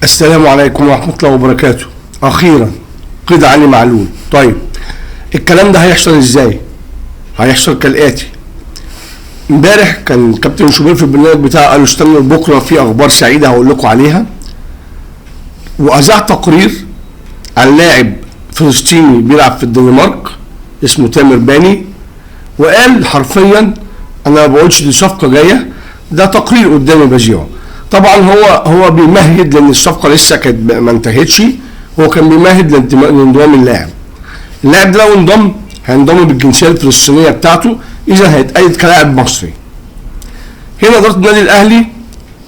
السلام عليكم ورحمة الله وبركاته. أخيرا قضى علي معلول. طيب الكلام ده هيحصل ازاي؟ هيحصل كالآتي: امبارح كان كابتن شوبير في البرنامج بتاعه قالوا استنوا بكره في اخبار سعيده هقول لكم عليها، واذاع تقرير عن لاعب فلسطيني بيلعب في الدنمارك اسمه تامر باني، وقال حرفيا انا ما بقولش دي صفقه جايه، ده تقرير قدامي بذيعه. طبعا هو بيمهد لان الصفقه لسه كانت ما انتهتش، هو كان بيمهد لانضمام اللاعب ده لو انضم هينضم بالجنسيه الفلسطينيه بتاعته، اذا هيتأيد كلاعب مصري. هنا اداره النادي الاهلي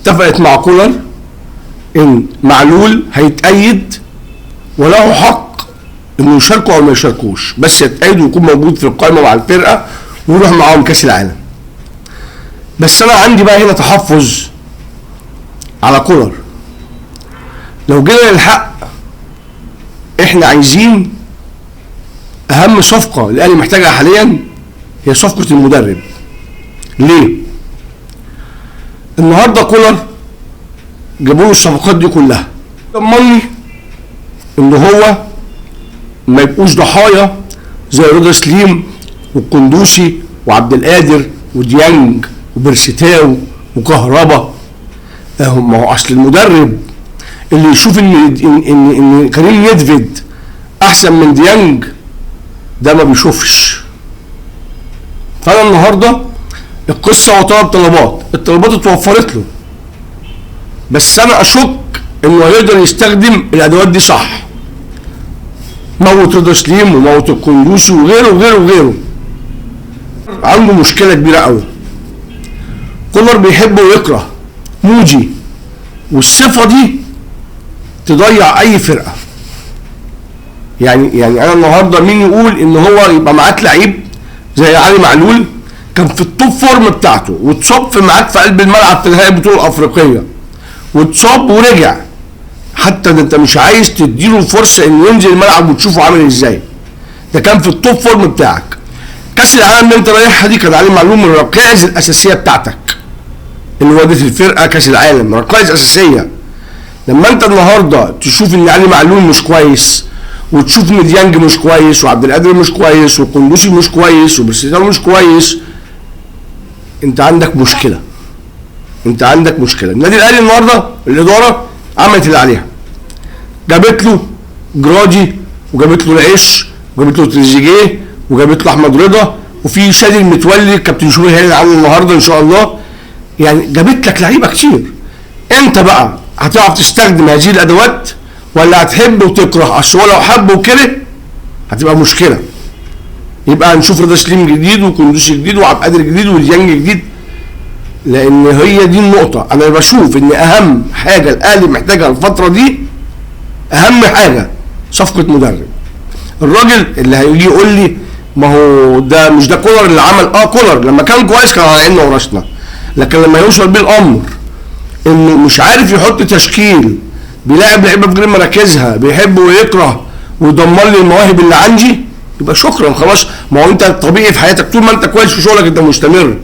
اتفقت مع كولر ان معلول هيتأيد وله حق انه يشاركوا او ما يشاركوش، بس يتأيد ويكون موجود في القائمه مع الفرقه ويروح معاهم كاس العالم. بس انا عندي بقى هنا تحفظ على كولر. لو جينا للحق احنا عايزين اهم صفقه الاهلي محتاجها حاليا هي صفقه المدرب. ليه؟ النهارده كولر جابوا له الصفقات دي كلها، ضمني ان هو ما يبقوش ضحايا زي رضا سليم والقندوسي وعبد القادر وديانج وبرستاو وكهربا. ما هو اصل المدرب اللي يشوف ان كريم نيدفيد احسن من ديانج ده ما بيشوفش. فانا النهارده القصه هو طلب الطلبات اتوفرت له، بس انا اشك انه هيقدر يستخدم الادوات دي صح. موت رضا سليم وموت القندوسي وغيره وغيره وغيره. عنده مشكله كبيره قوي. كولر بيحب ويكره موجي، والصفه دي تضيع اي فرقه. يعني انا النهارده مين يقول ان هو يبقى معاك لعيب زي علي معلول كان في التوب فورم بتاعته واتصاب معاك في قلب الملعب في نهائي البطوله الافريقيه واتصاب ورجع، حتى انت مش عايز تديله الفرصه انه ينزل الملعب وتشوفه عامل ازاي. ده كان في التوب فورم بتاعك. كاس العالم اللي انت رايحها دي كان علي معلول من الركائز الاساسيه بتاعتك اللي ودت الفرقه كاس العالم، ركائز اساسيه. لما انت النهارده تشوف ان علي معلول مش كويس وتشوف ان ديانج مش كويس وعبد القادر مش كويس والقندوسي مش كويس وبرسيتاو مش كويس، انت عندك مشكله. النادي الاهلي النهارده الاداره عملت اللي عليها، جابت له جرادي وجابت له العيش وجابت له تريزيجيه وجابت له احمد رضا وفي شادي المتولي كابتن شوبير هيعلن عنه النهارده ان شاء الله. يعني جابت لك لعيبه كتير. انت بقى هتعرف تستخدم هذه الادوات ولا هتحب وتكره؟ اصل هو لو حب وكره هتبقى مشكله. يبقى هنشوف رضا سليم جديد وقندوسي جديد وعبد القادر جديد وديانج جديد، لان هي دي النقطه. انا بشوف ان اهم حاجه الاهلي محتاجها الفتره دي، اهم حاجه صفقه مدرب. الراجل اللي هيجي يقول لي ما هو ده مش ده كولر اللي عمل، كولر لما كان كويس كان على عيننا وراسنا، لكن لما يوصل بيه الامر انه مش عارف يحط تشكيل، بيلاعب لعيبه في غير مراكزها، بيحب ويكره ويدمر لي المواهب اللي عندي، يبقى شكرا خلاص. ما هو انت طبيعي في حياتك طول ما انت كويس في شغلك انت مستمر،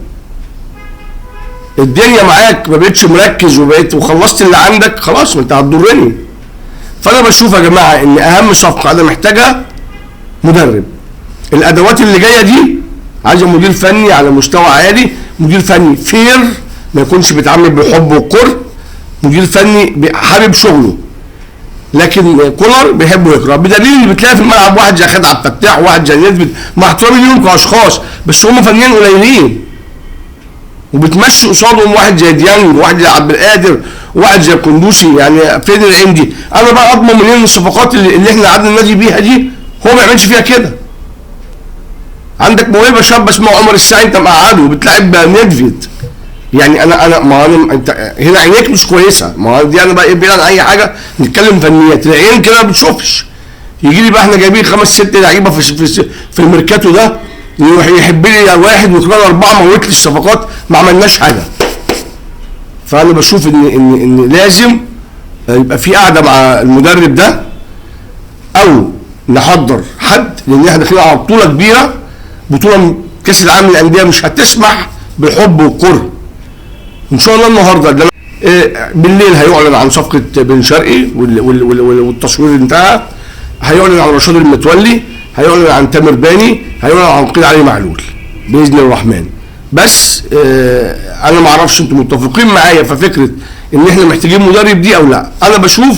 الدنيا معاك ما بقتش مركز وخلصت اللي عندك خلاص ما انت هتضرني. فانا بشوف يا جماعه ان اهم صفقه انا محتاجها مدرب. الادوات اللي جايه دي عايزه مدير فني على مستوى عالي، مدير فني فير ما يكونش بيتعامل بالحب والكره، مدير فني حابب شغله. لكن كولر بيحب ويكره، بدليل ان بتلاقي في الملعب واحد زي خالد عبد الفتاح وواحد زي نيدفيد، مع احترامي ليهم كاشخاص بس هم فنيين قليلين، وبتمشي قصادهم واحد زي ديانج وواحد زي عبد القادر وواحد زي القندوسي. يعني فين العين دي؟ انا بقى اضمن منين الصفقات اللي احنا قعدنا النادي بيها دي هو ما يعملش فيها كده. عندك موهبه شاب اسمه عمر الساعي انت مقعده وبتلعب نيدفيد. يعني انا انت هنا عينيك مش كويسه، ما دي انا بقى بعيد عن اي حاجه نتكلم فنيات، العين كده ما بتشوفش. يجي لي بقى احنا جايبين 5 6 لعيبه في الميركاتو ده، يروح يحب لي واحد وكمان 4 موت لي الصفقات، ما عملناش حاجه. فانا بشوف ان لازم يبقى في قعده مع المدرب ده او نحضر حد، لان احنا داخلين على بطوله كبيره، بطوله كاس العالم للانديه مش هتسمح بالحب والكره. ان شاء الله النهارده بالليل هيعلن عن صفقه بن شرقي والتصوير انتهى. هيعلن عن رشاد المتولي، هيعلن عن تامر باني، هيعلن عن قيد علي معلول باذن الرحمن. بس انا ما اعرفش انتم متفقين معايا في فكره ان احنا محتاجين مدرب دي او لا. انا بشوف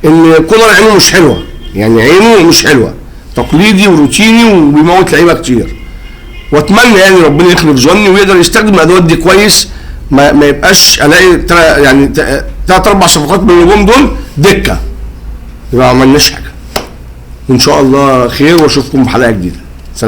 ان كولر عينه مش حلوه، يعني عينه مش حلوه، تقليدي وروتيني وبيموت لعيبه كتير. واتمنى يعني ربنا يخلف ظني ويقدر يستخدم الادوات دي كويس، ما يبقاش الاقي يعني 3-4 صفقات من النجوم دول دكه، يبقى ما عملناش حاجه. ان شاء الله خير واشوفكم في حلقه جديده.